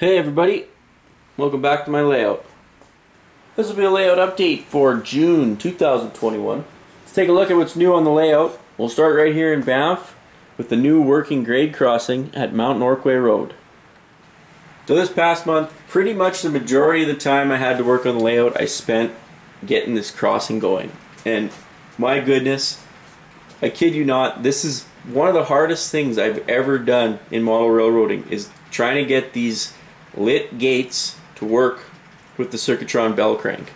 Hey everybody, welcome back to my layout. This will be a layout update for June 2021. Let's take a look at what's new on the layout. We'll start right here in Banff with the new working grade crossing at Mount Norquay Road. So this past month, pretty much the majority of the time I had to work on the layout I spent getting this crossing going. And my goodness, I kid you not, this is one of the hardest things I've ever done in model railroading, is trying to get these lit gates to work with the circuitron bell crank.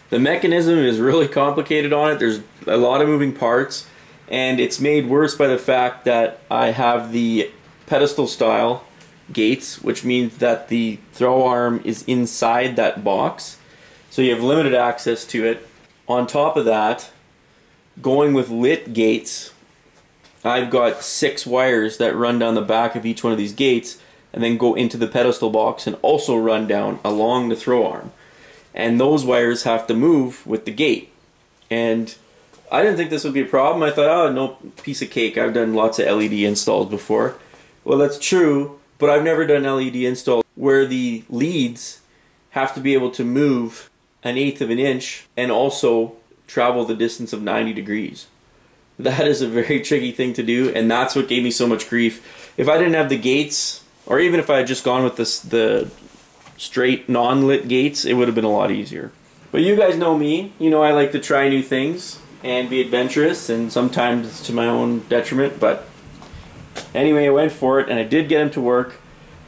The mechanism is really complicated on it. There's a lot of moving parts, and it's made worse by the fact that I have the pedestal style gates, which means that the throw arm is inside that box, so you have limited access to it. On top of that, going with lit gates, I've got 6 wires that run down the back of each one of these gates and then go into the pedestal box and also run down along the throw arm. And those wires have to move with the gate. And I didn't think this would be a problem. I thought, oh, no, piece of cake. I've done lots of LED installs before. Well, that's true, but I've never done LED install where the leads have to be able to move 1/8 of an inch and also travel the distance of 90 degrees. That is a very tricky thing to do, and that's what gave me so much grief. If I didn't have the gates, or even if I had just gone with the straight non-lit gates, it would have been a lot easier. But you guys know me. You know I like to try new things and be adventurous, and sometimes it's to my own detriment. But anyway, I went for it, and I did get them to work.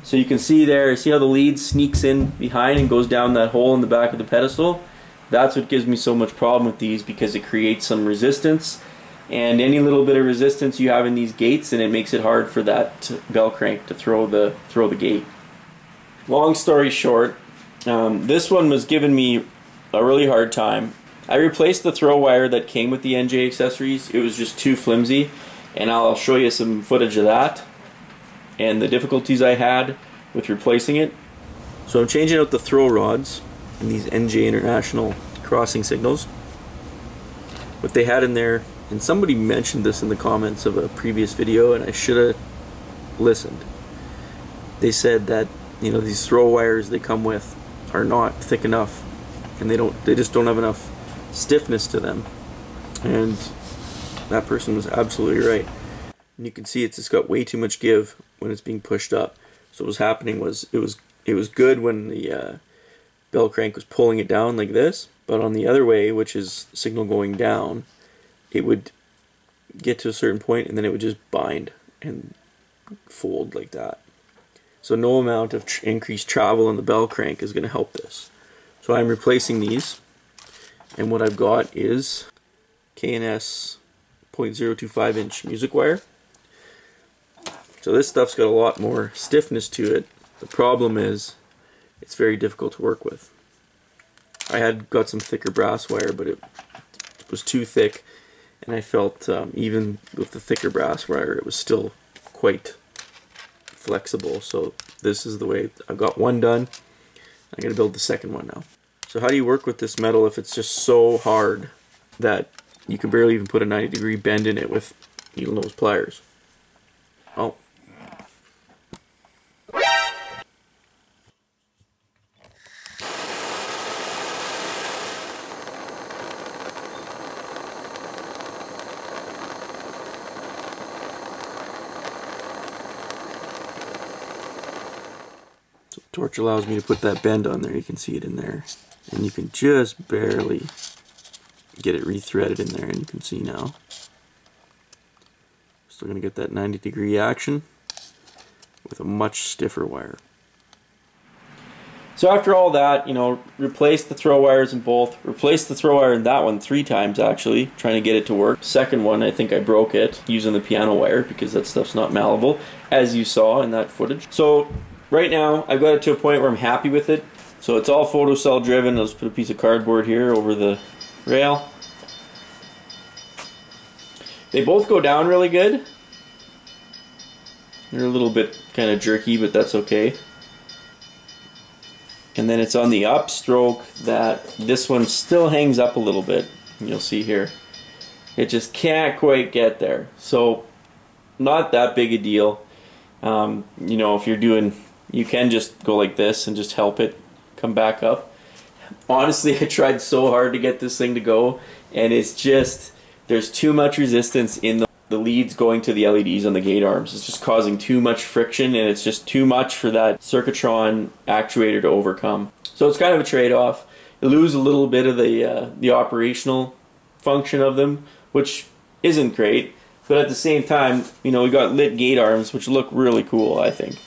So you can see there, see how the lead sneaks in behind and goes down that hole in the back of the pedestal? That's what gives me so much problem with these, because it creates some resistance. And any little bit of resistance you have in these gates, and it makes it hard for that bell crank to throw the gate. Long story short, this one was giving me a really hard time. I replaced the throw wire that came with the NJ accessories. It was just too flimsy, and I'll show you some footage of that and the difficulties I had with replacing it. So I'm changing out the throw rods in these NJ International crossing signals. What they had in there, and somebody mentioned this in the comments of a previous video, and I should have listened. They said that, you know, these throw wires they come with are not thick enough, and they just don't have enough stiffness to them. And that person was absolutely right. And you can see it's just got way too much give when it's being pushed up. So what was happening was it was good when the bell crank was pulling it down like this, but on the other way, which is signal going down, it would get to a certain point and then it would just bind and fold like that. So no amount of increased travel in the bell crank is going to help this. So I'm replacing these, and what I've got is K&S 0.025 inch music wire. So this stuff's got a lot more stiffness to it. The problem is it's very difficult to work with. I had got some thicker brass wire, but it was too thick. And I felt even with the thicker brass wire, it was still quite flexible. So this is the way I've got one done. I'm going to build the second one now. So how do you work with this metal if it's just so hard that you can barely even put a 90-degree bend in it with needle nose pliers? Oh. Torch allows me to put that bend on there. You can see it in there, and you can just barely get it rethreaded in there, and you can see now. Still going to get that 90-degree action with a much stiffer wire. So after all that, you know, replace the throw wires in both. Replace the throw wire in that one 3 times actually, trying to get it to work. Second one, I think I broke it using the piano wire because that stuff's not malleable, as you saw in that footage. So right now, I've got it to a point where I'm happy with it. So it's all photocell driven. I'll just put a piece of cardboard here over the rail. They both go down really good. They're a little bit kind of jerky, but that's okay. And then it's on the upstroke that this one still hangs up a little bit. You'll see here. It just can't quite get there. So not that big a deal. You know, if you're doing You can just go like this and just help it come back up. Honestly, I tried so hard to get this thing to go, and it's just, there's too much resistance in the leads going to the LEDs on the gate arms. It's just causing too much friction, and it's just too much for that circuitron actuator to overcome. So it's kind of a trade-off. You lose a little bit of the operational function of them, which isn't great, but at the same time, you know, we got lit gate arms, which look really cool, I think.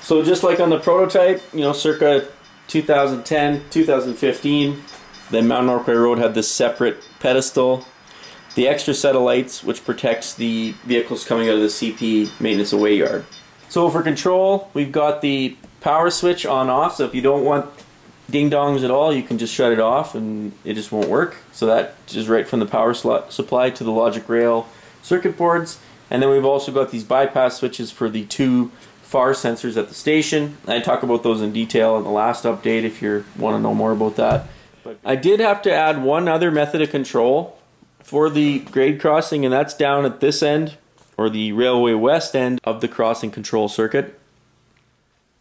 So just like on the prototype, you know, circa 2010, 2015, then Mount Norquay Road had this separate pedestal. The extra set of lights, which protects the vehicles coming out of the CP maintenance away yard. So for control, we've got the power switch on off, so if you don't want ding-dongs at all, you can just shut it off and it just won't work. So that is right from the power supply to the logic rail circuit boards. And then we've also got these bypass switches for the two FAR sensors at the station. I talk about those in detail in the last update if you want to know more about that. But I did have to add one other method of control for the grade crossing, and that's down at this end, or the railway west end of the crossing control circuit.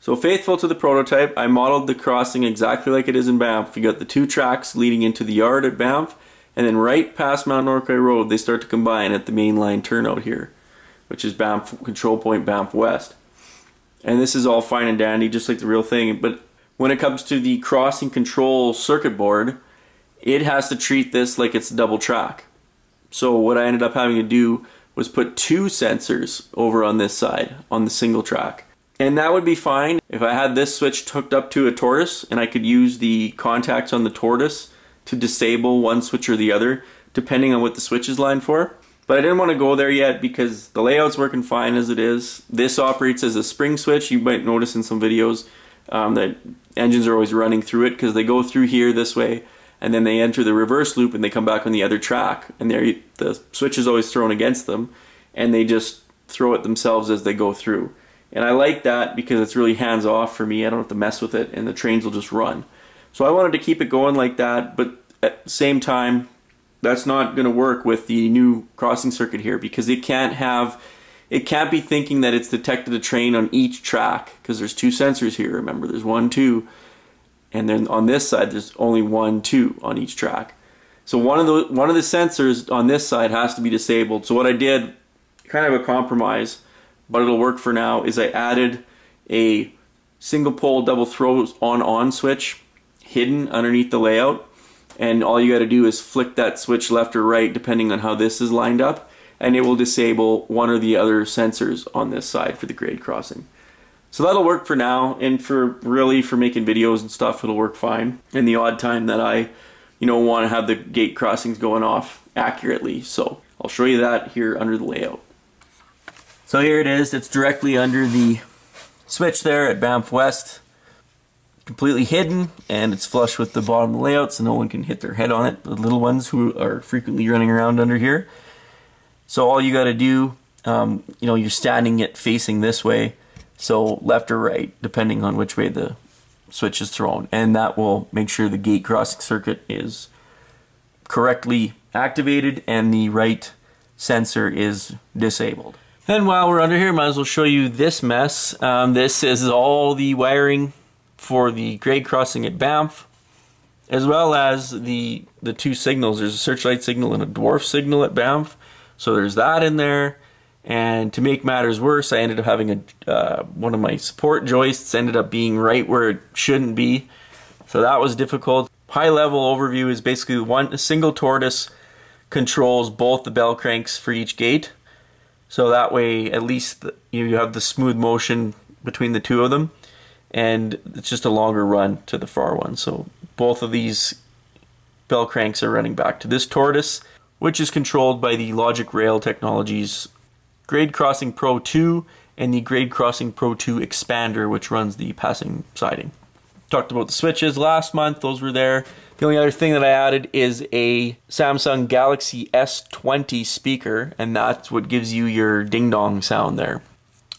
So faithful to the prototype, I modeled the crossing exactly like it is in Banff. You got the two tracks leading into the yard at Banff, and then right past Mount Norquay Road they start to combine at the main line turnout here, which is Banff Control Point Banff West. And this is all fine and dandy, just like the real thing, but when it comes to the crossing control circuit board, it has to treat this like it's a double track. So what I ended up having to do was put two sensors over on this side, on the single track. And that would be fine if I had this switch hooked up to a tortoise and I could use the contacts on the tortoise to disable one switch or the other, depending on what the switch is lined for. But I didn't want to go there yet because the layout's working fine as it is. This operates as a spring switch. You might notice in some videos that engines are always running through it because they go through here this way and then they enter the reverse loop and they come back on the other track. And the switch is always thrown against them and they just throw it themselves as they go through. And I like that because it's really hands off for me. I don't have to mess with it and the trains will just run. So I wanted to keep it going like that, but at the same time, that's not going to work with the new crossing circuit here because it can't be thinking that it's detected a train on each track because there's two sensors here. Remember, there's 1, 2, and then on this side there's only 1, 2 on each track. So one of the sensors on this side has to be disabled. So what I did, kind of a compromise, but it'll work for now, is I added a single pole double throw on switch hidden underneath the layout. And all you got to do is flick that switch left or right depending on how this is lined up, and it will disable one or the other sensors on this side for the grade crossing. So that'll work for now, and for making videos and stuff, it'll work fine. In the odd time that I, want to have the gate crossings going off accurately. So I'll show you that here under the layout. So here it is. It's directly under the switch there at Banff West. Completely hidden, and it's flush with the bottom of the layout so no one can hit their head on it, the little ones who are frequently running around under here. So all you got to do, you're standing it facing this way, so left or right depending on which way the switch is thrown, and that will make sure the gate crossing circuit is correctly activated and the right sensor is disabled. And while we're under here, might as well show you this mess. This is all the wiring for the grade crossing at Banff, as well as the two signals. There's a searchlight signal and a dwarf signal at Banff, so there's that in there. And to make matters worse, I ended up having one of my support joists ended up being right where it shouldn't be, so that was difficult. High level overview is basically a single tortoise controls both the bell cranks for each gate, so that way at least you have the smooth motion between the two of them. And it's just a longer run to the far one. So both of these bell cranks are running back to this tortoise, which is controlled by the Logic Rail Technologies Grade Crossing Pro 2 and the Grade Crossing Pro 2 Expander, which runs the passing siding. Talked about the switches last month, those were there. The only other thing that I added is a Samsung Galaxy S20 speaker, and that's what gives you your ding-dong sound there.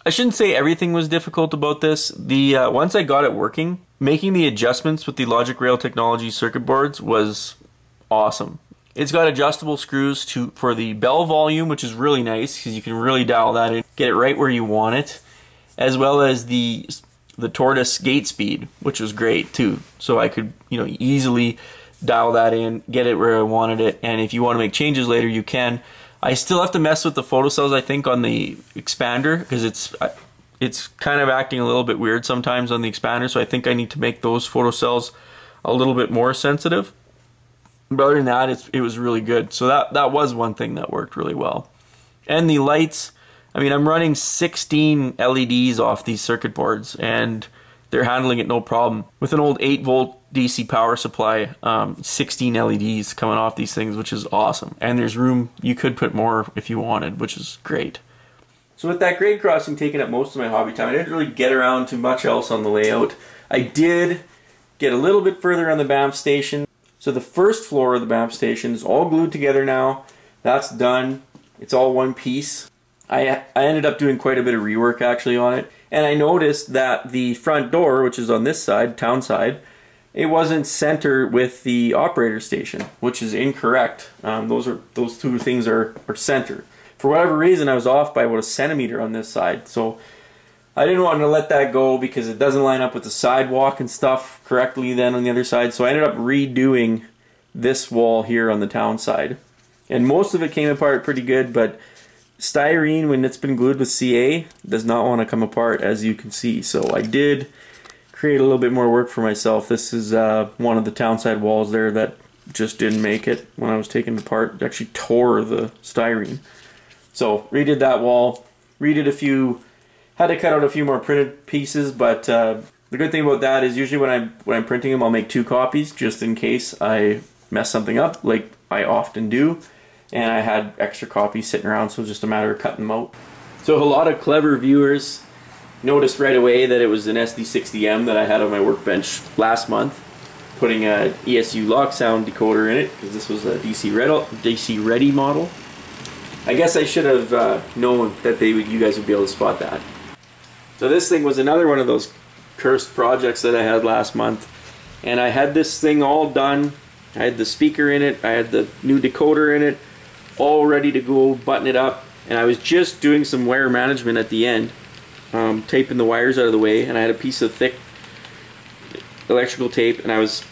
I shouldn't say everything was difficult about this. Once I got it working, making the adjustments with the Logic Rail Technology circuit boards was awesome. It's got adjustable screws for the bell volume, which is really nice because you can really dial that in, get it right where you want it, as well as the tortoise gate speed, which was great too. So I could, you know, easily dial that in, get it where I wanted it, and if you want to make changes later, you can. I still have to mess with the photocells, I think, on the expander because it's kind of acting a little bit weird sometimes on the expander, so I think I need to make those photocells a little bit more sensitive. But other than that, it was really good. So that was one thing that worked really well. And the lights, I mean, I'm running 16 LEDs off these circuit boards, and they're handling it no problem. With an old 8-volt DC power supply, 16 LEDs coming off these things, which is awesome. And there's room, you could put more if you wanted, which is great. So with that grade crossing taking up most of my hobby time, I didn't really get around to much else on the layout. I did get a little bit further on the BAMF station. So the first floor of the BAMF station is all glued together now. That's done. It's all one piece. I ended up doing quite a bit of rework actually on it. And I noticed that the front door, which is on this side, town side, it wasn't center with the operator station, which is incorrect. Those two things are center. For whatever reason, I was off by about 1 centimeter on this side. So I didn't want to let that go because it doesn't line up with the sidewalk and stuff correctly then on the other side. So I ended up redoing this wall here on the town side. And most of it came apart pretty good, but styrene, when it's been glued with CA, does not want to come apart, as you can see. So I did create a little bit more work for myself. This is one of the town side walls there that just didn't make it when I was taking it apart. It actually tore the styrene. So redid that wall, redid a few, had to cut out a few more printed pieces, but the good thing about that is usually when I'm printing them, I'll make 2 copies just in case I mess something up, like I often do. And I had extra copies sitting around, so it was just a matter of cutting them out. So a lot of clever viewers noticed right away that it was an SD60M that I had on my workbench last month, putting a ESU lock sound decoder in it, because this was a DC ready model. I guess I should have known that you guys would be able to spot that. So this thing was another one of those cursed projects that I had last month, and I had this thing all done. I had the speaker in it, I had the new decoder in it, all ready to go, button it up, and I was just doing some wire management at the end, taping the wires out of the way, and I had a piece of thick electrical tape, and I was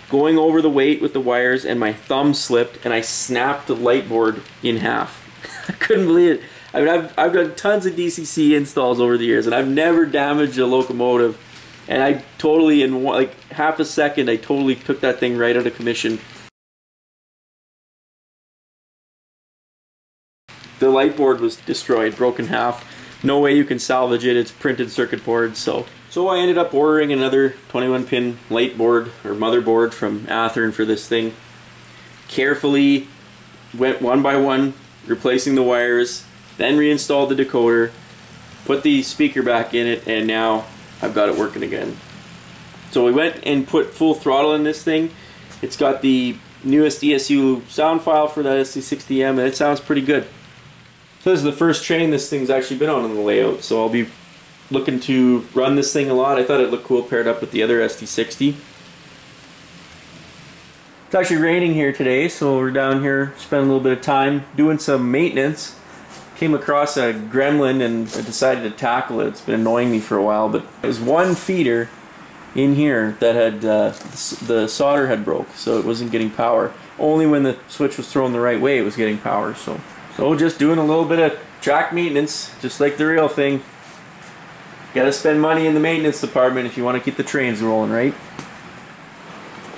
going over the weight with the wires, and my thumb slipped, and I snapped the light board in half. I couldn't believe it. I mean, I've done tons of DCC installs over the years, and I've never damaged a locomotive, and I totally, in like half a second, I totally took that thing right out of commission. The light board was destroyed, broken in half. No way you can salvage it, it's printed circuit board, so I ended up ordering another 21-pin light board or motherboard from Athearn for this thing. Carefully went one by one, replacing the wires, then reinstalled the decoder, put the speaker back in it, and now I've got it working again. So we went and put full throttle in this thing. It's got the newest ESU sound file for that SD60M, and it sounds pretty good. So this is the first train this thing's actually been on the layout, so I'll be looking to run this thing a lot. I thought it looked cool paired up with the other SD60. It's actually raining here today, so we're down here spending a little bit of time doing some maintenance. Came across a gremlin and I decided to tackle it. It's been annoying me for a while, but there's one feeder in here that had the solder had broke, so it wasn't getting power. Only when the switch was thrown the right way it was getting power. So just doing a little bit of track maintenance, just like the real thing. Gotta spend money in the maintenance department if you want to keep the trains rolling, right?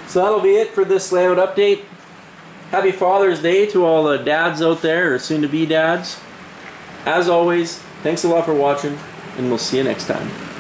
So that'll be it for this layout update. Happy Father's Day to all the dads out there, or soon-to-be dads. As always, thanks a lot for watching, and we'll see you next time.